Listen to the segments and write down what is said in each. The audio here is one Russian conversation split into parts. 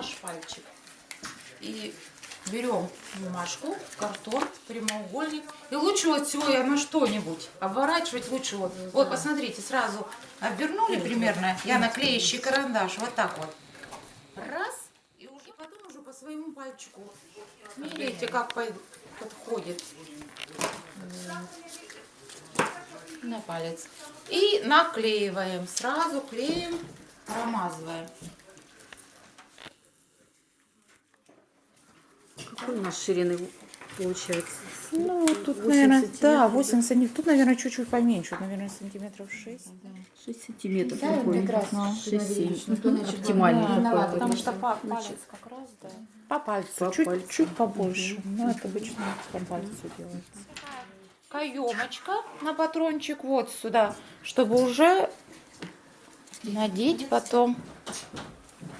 наш пальчик. И берем бумажку, картон, прямоугольник. И лучше вот всего я на что-нибудь обворачивать лучше вот. Вот, посмотрите, сразу обернули примерно. Я на клеящий карандаш, вот так вот. Раз, и уже потом уже по своему пальчику меряете, как подходит на палец. И наклеиваем, сразу клеим, промазываем. Какой у нас ширины получается? Ну, тут, 8 наверное, сантиметров, да, 8 сантиметров. Тут, наверное, чуть-чуть поменьше. Тут, наверное, сантиметров 6. Да. 6 сантиметров. Да, такой. как раз 6-7. Оптимальный да, такой. потому вариант. что палец как раз, да. По пальцу, По чуть, пальцу. чуть побольше. Ну, это обычно по пальцу делается. Каемочка на патрончик вот сюда, чтобы уже надеть потом.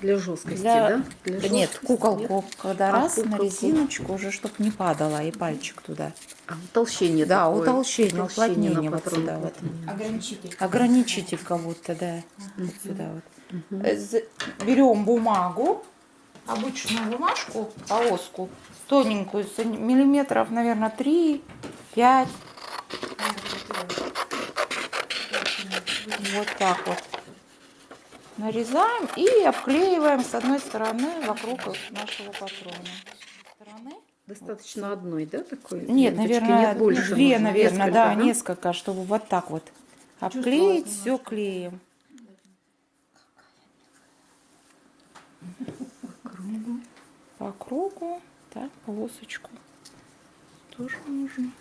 Для жесткости, да? Для Нет, жесткости, куколку, нет? когда раз на куколку. резиночку уже, чтобы не падала и пальчик туда. А, утолщение Да, такое. утолщение, уплотнение на вот патрон. сюда вот. Ограничитель. Ограничитель как будто, да. Вот сюда вот. Берем бумагу, обычную бумажку, полоску, тоненькую, миллиметров, наверное, 3-5. Вот так вот. Нарезаем и обклеиваем с одной стороны вокруг нашего патрона. Достаточно одной, да, такой? Нет, ленточки? наверное, Нет, больше две, нужно, наверное, несколько, да, несколько, чтобы вот так вот обклеить, все клеем. По кругу, так, полосочку тоже нужно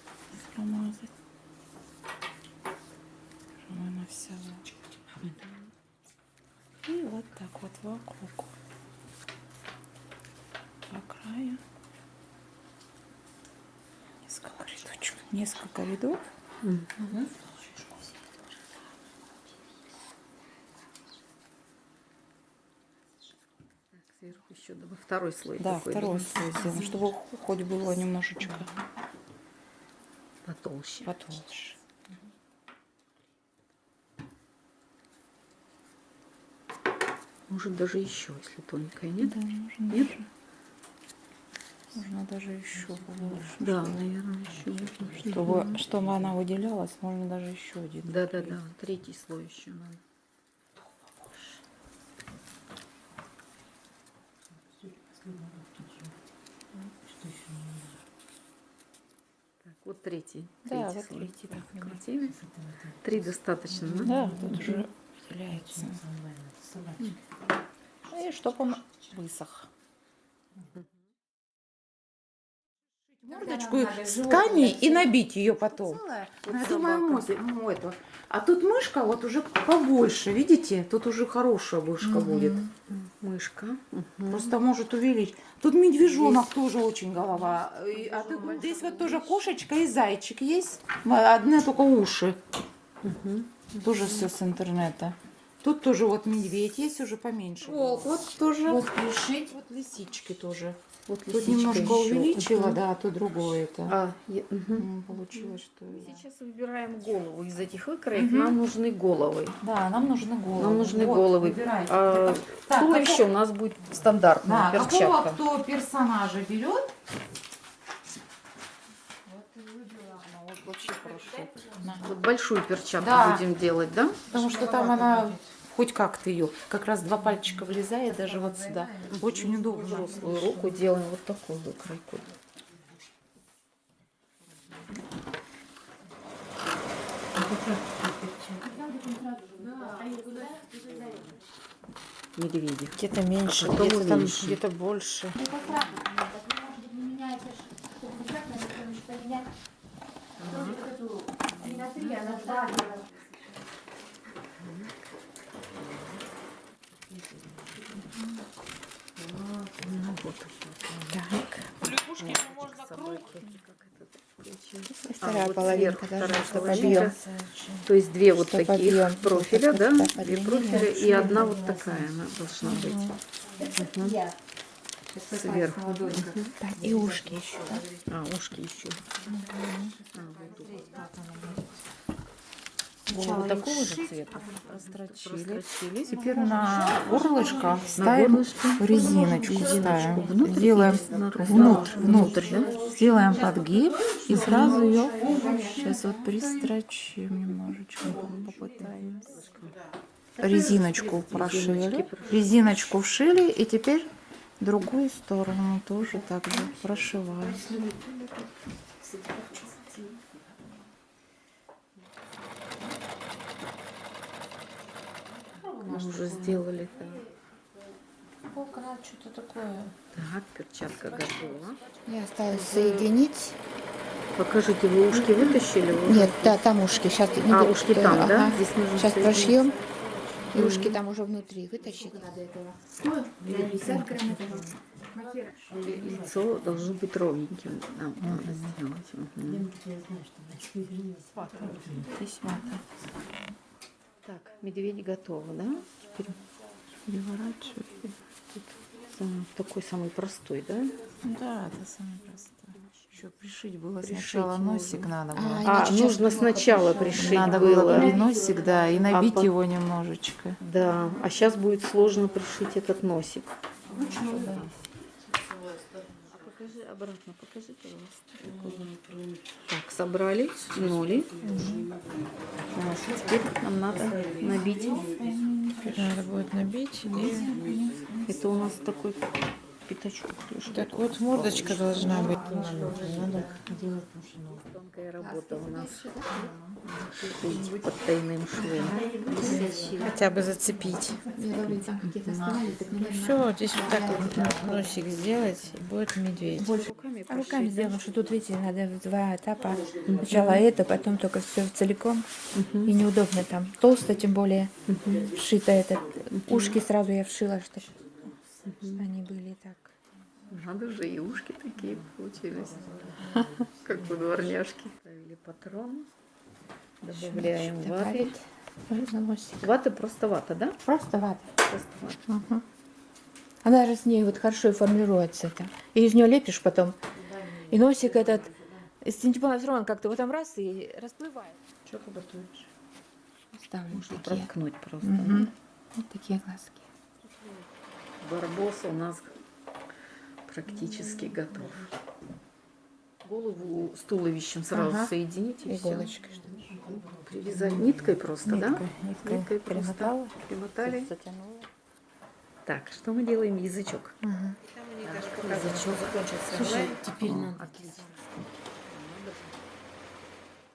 промазать. Чтобы она вся. И вот так вот вокруг. По краю. Несколько рядочков. Несколько рядов. Сверху еще давай второй слой. Да, такой, второй да? слой сделаем, чтобы хоть было немножечко Потолще. потолще. Может даже еще, если тоненькая, нет? Да, можно Нет? даже. Можно даже еще побольше. Да, наверное, еще можно. Чтобы она выделялась, можно даже еще один. Да, третий слой еще надо. Так, вот третий. Да, Третий вот слой. третий. Так, Красивый. 3 достаточно, да? да, тут уже выделяется. И чтобы он высох. Мордочку с ткани и набить ее потом. Я думаю, эту. А тут мышка вот уже побольше, видите? Тут уже хорошая мышка будет. Мышка. Просто может увеличить. Тут медвежонок тоже очень голова. А тут здесь вот тоже кошечка и зайчик есть. Одни только уши. Тоже все с интернета. Тут тоже вот медведь есть, уже поменьше. Волк вот тоже. Вот пришить. Вот лисички тоже. Вот Тут лисичка немножко еще. увеличила, да, а то другое это. Получилось, что... Сейчас выбираем голову. Из этих выкроек нам нужны головы. Да, нам нужны головы. Нам нужны Вот, головы. выбирайте. А Так, туловище у нас будет стандартная Да, перчатка. какого кто персонажа берет? Вот вообще хорошо. Вот большую перчатку Да. будем делать, да? Потому что там она хоть как-то ее, как раз 2 пальчика влезает даже вот сюда. Очень удобно. Взрослую руку делаем вот такую выкройку. Медведик. Где-то меньше, А потом где-то там, меньше. где-то больше. Вторая вот половинка, сверху даже, вторая чтобы половинка. объем. То есть 2 вот Чтоб таких объем. профиля, да? Да, 2 подлиннее. профиля и одна вот такая она должна быть. Сверху. Да, и ушки еще. Да? А, ушки еще. Голову такого же цвета. Прострочили. Теперь на горлышко ставим горлышко резиночку. резиночку Ставим. внутрь Делаем и снаружи. внутрь. Да? Сделаем подгиб и сразу ее сейчас вот пристрочим немножечко. Попытаемся. Резиночку прошили. Резиночку вшили и теперь другую сторону тоже так же прошиваем. Мы уже сделали так. Полкрат, что-то такое. Так, перчатка готова. Мне осталось соединить. Покажите, вы ушки вытащили? Вы Нет, да, там ушки. Сейчас ушки там, да? Здесь нужно Сейчас соединить. прошьем. И ушки там уже внутри вытащить. Лицо должно быть ровненьким. Нам надо сделать. Мгм. Здесь вата. Так, медведь готов, да? Теперь Переворачиваем. такой самый простой, да? Да, это самое простое. Еще пришить было Пришить сначала нужно. носик надо было. Иначе сейчас нужно сначала пришить Надо было носик, да, и набить по- его немножечко. Да, а сейчас будет сложно пришить этот носик. Покажи обратно, покажи, пожалуйста. Так, собрали, стянули. Теперь нам надо набить. Надо будет набить. И Это у нас такой пятачок. так вот мордочка должна быть. Тонкая работа у нас. Шить под тайным швом. Хотя бы зацепить. Все, здесь вот так вот носик сделать, и будет медведь. Руками А руками пошить, да? сделано, что тут, видите, надо в два этапа. Сначала это, потом только все целиком. И неудобно там. Толсто, тем более, вшито этот. Ушки сразу я вшила, чтобы они были так. Надо же, и ушки такие получились. Как у дворняжки. Ставили патрон. Добавляем ваты. Добавить. Можно носик. Вата просто вата, да? Просто вата. Просто вата. Она же с ней вот хорошо и формируется это. И из нее лепишь потом. И носик этот, стентипон все равно как-то вот там раз и расплывает. Что ты готовишь? Ставлю Можно такие. проткнуть просто. Мгм. Вот такие глазки. Барбос у нас практически готов. Голову с туловищем сразу Ага. соедините. И всё. Иголочкой, что ли? Привязать ниткой просто, да? Ниткой просто примотала, примотали. затянула. Так, что мы делаем? Язычок. Слушай, теперь надо. Отлично.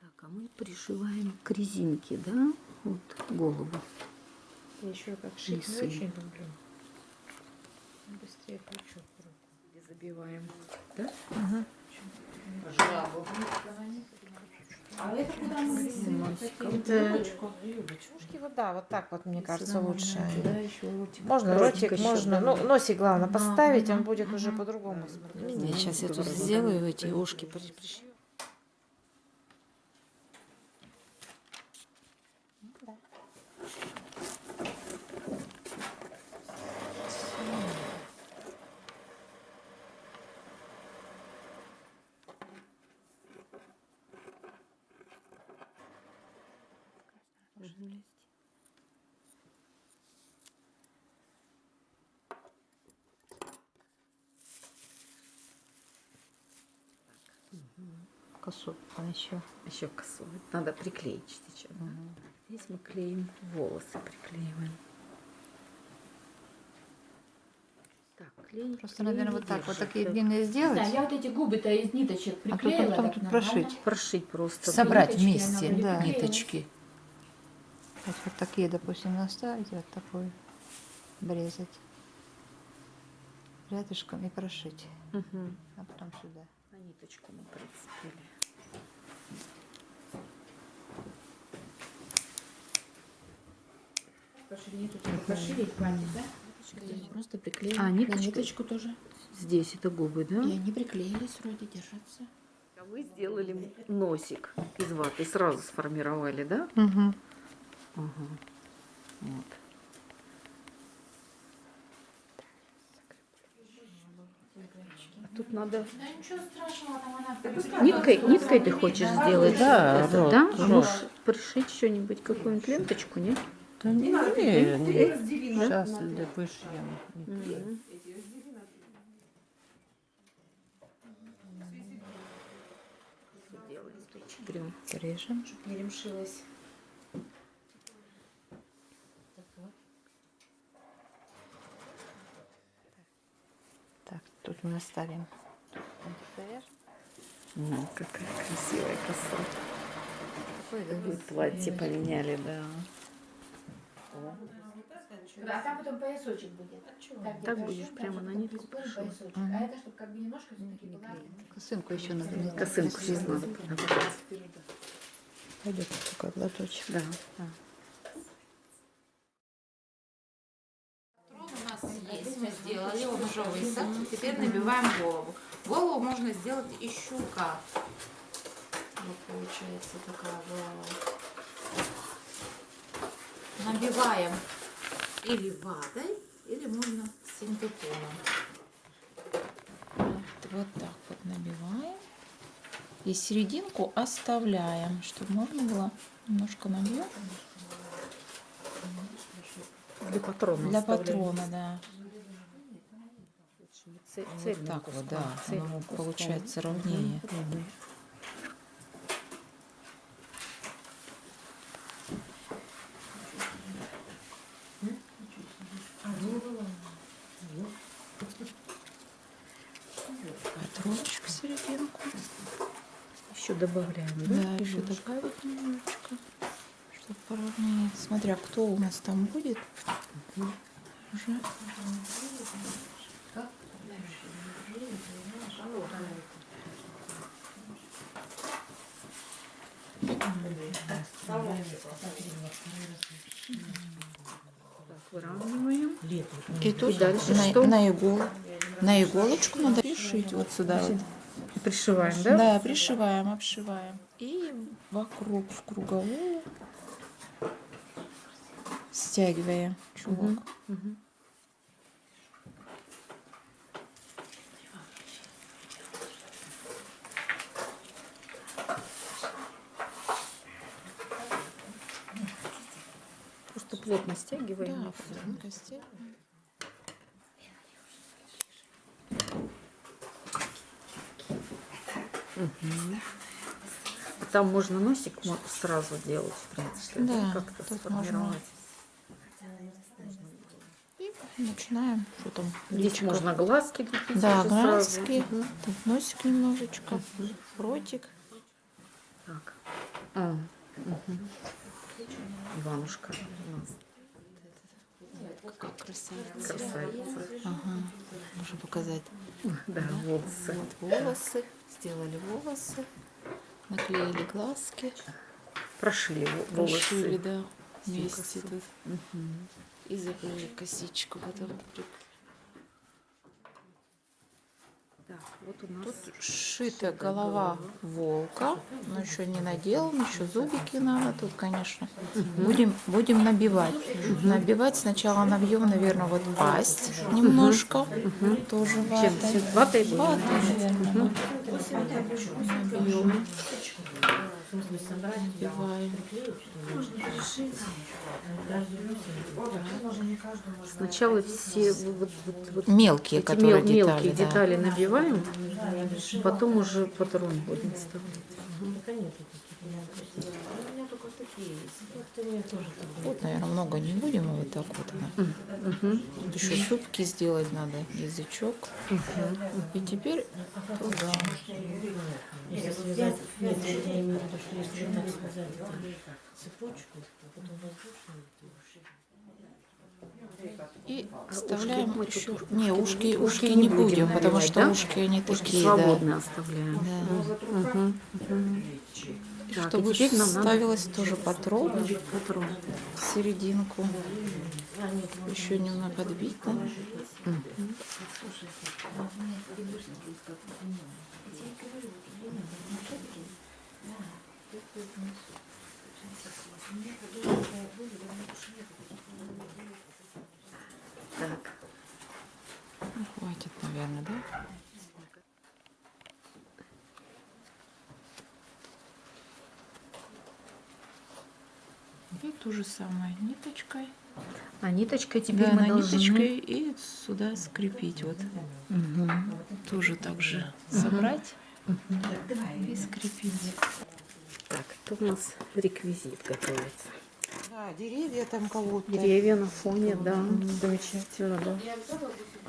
Так, а мы пришиваем к резинке, да? Вот голову. Я еще как шить не Нисы. очень люблю. Быстрее кручу. И забиваем. Да? А это куда мы висим? Ушки вот да, вот так вот, мне кажется, лучше. Да, еще ротик. Можно Ротик ротик, еще, можно, да. ну, носик главное поставить, он будет уже по-другому смотреть. Сейчас я тут сделаю эти ушки. Пришью. Косу, а еще. Еще косу. Надо приклеить сейчас. Да? Здесь мы клеим волосы, приклеиваем. Так, клеим. Просто, наверное, вот так вот такие длинные сделать, Да, я вот эти губы-то из ниточек а приклеила. потом так тут нормально. прошить. Прошить просто. Собрать Ниточки, вместе она Да. ниточки. Вот такие, допустим, наставить, вот такой обрезать рядышком и прошить, Мгм. а потом сюда. На ниточку мы прицепили. По ширине тут пошире хватит, да? Просто приклеила. А, На ниточку? ниточку тоже. Здесь это губы, да? И они приклеились вроде, держатся. А вы сделали носик из ваты, сразу сформировали, да? Угу. Ага. Вот. А тут надо Да ничего страшного, там она ниткой ты хочешь сделать? Да, это, рот, да? рот. А можешь пришить что-нибудь, какую-нибудь ленточку, нет? Да не, сейчас для вышьем. Мгм. Прям. Порежем. Перемшилась. Так, тут мы оставим. Какая красивая коса. Вы платье поменяли, да. А там потом поясочек будет. Так будешь прямо на нитку пришивать. А это, чтобы как бы немножко все-таки была... Косынку еще надо найти. Косынку сейчас надо подобрать. Пойдет такой глоточек. Да, да. Патрон у нас есть, мы сделали, он уже высох. Теперь набиваем голову. Голову можно сделать из щука. Вот получается такая голова. Набиваем или ватой, или можно синтепоном. Вот так вот набиваем. И серединку оставляем, чтобы можно было немножко набьем. Для патрона. Для оставляем. патрона, да. Цельным Вот так вот, куском, да. цельным Оно куском. получается ровнее. Патрончик в серединку. Еще добавляем, да? Да, еще добавить немножечко, чтобы поровнее. Смотря кто у нас там будет. Уже. Так, выравниваем. И тут дальше на, что? на иголочку надо пришить вот сюда. Вот. Пришиваем, да? Да, пришиваем, обшиваем. И вокруг, в круговую стягиваем чулок. Мгм. Просто плотно стягиваем. Да, и всё. плотненько стягиваем. Там можно носик сразу делать, в принципе, Да, как-то тут сформировать. И начинаем. Что там? Здесь личико. можно глазки лепить Да, уже сразу. глазки. Мгм. Тут носик немножечко. Ротик. Так. Мгм. Иванушка у нас Какая красавица. красавица. Ага. Можно показать. Да, волосы. Вот волосы. Сделали волосы. Наклеили глазки. Прошили волосы. Прошили, да. Вместе косу. тут. И заплели косичку потом. Так, вот у нас Тут сшита голова волка, но еще не наделан, еще зубики надо. Тут, конечно, будем набивать. Набивать сначала набьем, наверное, вот пасть немножко, тоже чем? ватой. Ватой будем? Ватой, наверное. Набьем. Набиваем. Сначала все вот Мелкие, эти которые мелкие детали, да. детали набиваем, потом уже патрон будем вставлять. Вот, наверное, много не будем, а вот так вот. Тут еще зубки сделать надо, язычок. И теперь туда. И вставляем мы еще. тут Не, ушки ушки не не будем будем, потому набивать, что да? ушки они Ушки такие, да. свободно оставляем. Да. И Так, чтобы и теперь нам надо ставилась тоже патрон патрон. в серединку. Еще немного подбить, да? Так. Хватит, наверное, да? то же самое ниточкой. А ниточкой теперь Да, мы на должны... ниточкой и сюда скрепить. Вот. Тоже так же собрать и скрепить. Так, это у нас реквизит готовится. Да, деревья там кого-то. Деревья на фоне, да. Замечательно, да.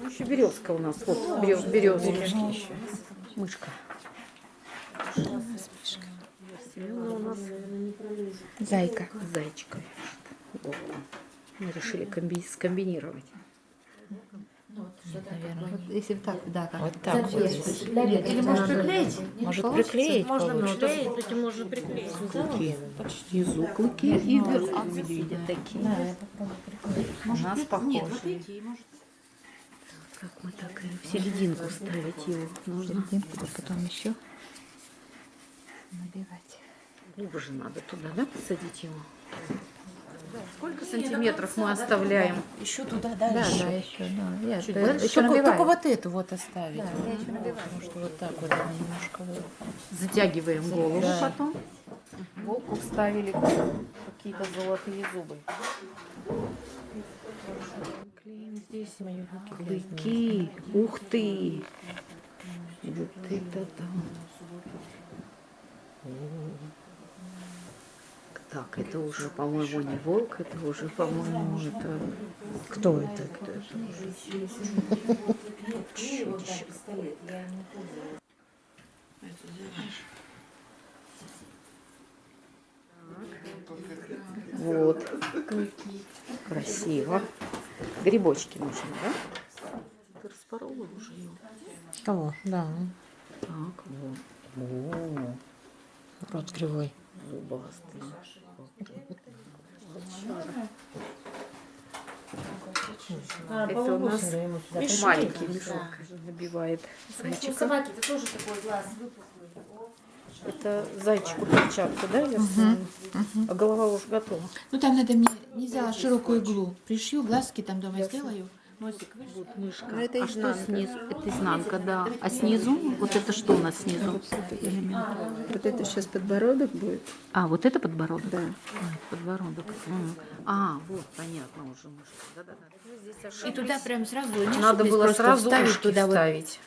Ну, еще березка у нас. Вот, березка еще. Мышка. Семена у нас Зайка. зайчика. Вот. Мы решили скомбинировать. Наверное. Вот если так, да, как. Вот так вот здесь. Или может приклеить? Может приклеить получится. Этим можно приклеить. Снизу клыки и вверху медведя такие. У нас похоже. Как мы так и в серединку ставить его нужно. Потом еще набивать. Глубже надо туда, да, посадить его? Сколько сантиметров мы оставляем? Еще туда Да, дальше. да, еще, да. Я Чуть это дальше? еще Только, набиваю. вот эту вот оставить. Да, я еще набиваю. Потому что вот так вот она немножко вот. Затягиваем голову Да. потом. Волку вставили какие-то золотые зубы. Клеим здесь клыки. Ух ты! Вот это да. Так, это уже, по-моему, не волк, это уже, по-моему, это... Кто это? Кто это? Чудище. Вот. Красиво. Грибочки нужны, да? Ты распорола уже его. О, да. Так, вот. О, Рот кривой. зубастый. Это у нас маленький мешок набивает зайчика. Собаки-то тоже такой глаз выпуклый. Это зайчику перчатка, да, я знаю? А голова уже готова. Ну там надо мне нельзя широкую иглу. Пришью, глазки там дома сделаю. Носик выше. Вот мышка. Ну, это А что изнанка. снизу? Это изнанка, да. А снизу? Вот это что у нас снизу? Вот это сейчас подбородок будет. А, вот это подбородок? Да. Подбородок. А, вот, понятно уже мышка. Да-да-да. И туда прям сразу Надо было просто сразу вставить ушки туда вот вставить.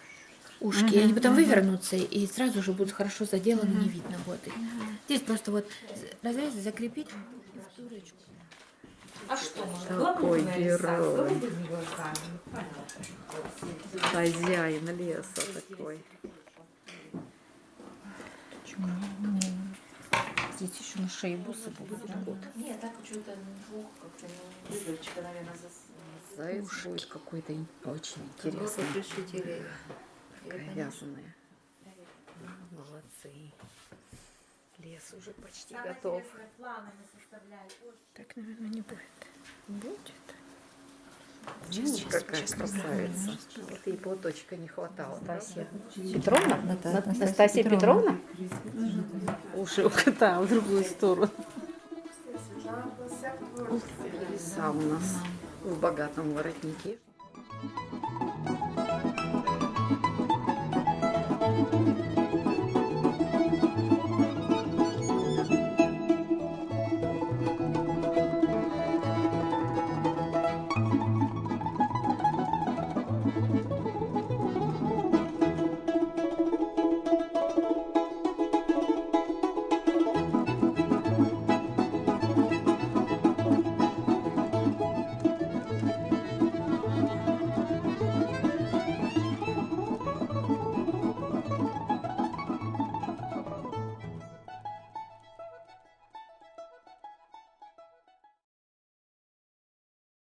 ушки. И они потом вывернутся, и сразу же будут хорошо заделаны, не видно будет их. Здесь просто вот разрезать, закрепить и в турочку. Такой герой. Хозяин леса такой. Здесь еще на шее бусы будут. Вот. Нет, так что-то двух как-то выдавочка, наверное, Заяц будет какой-то очень интересный. Такая вязаная. Молодцы. Лес уже почти готов. Так, наверное, не будет. Будет. Сейчас, какая красавица. Вот ей платочка не хватало. Настасья Петровна? Настасья Петровна? Уши у кота в другую сторону. Лиса у нас в богатом воротнике.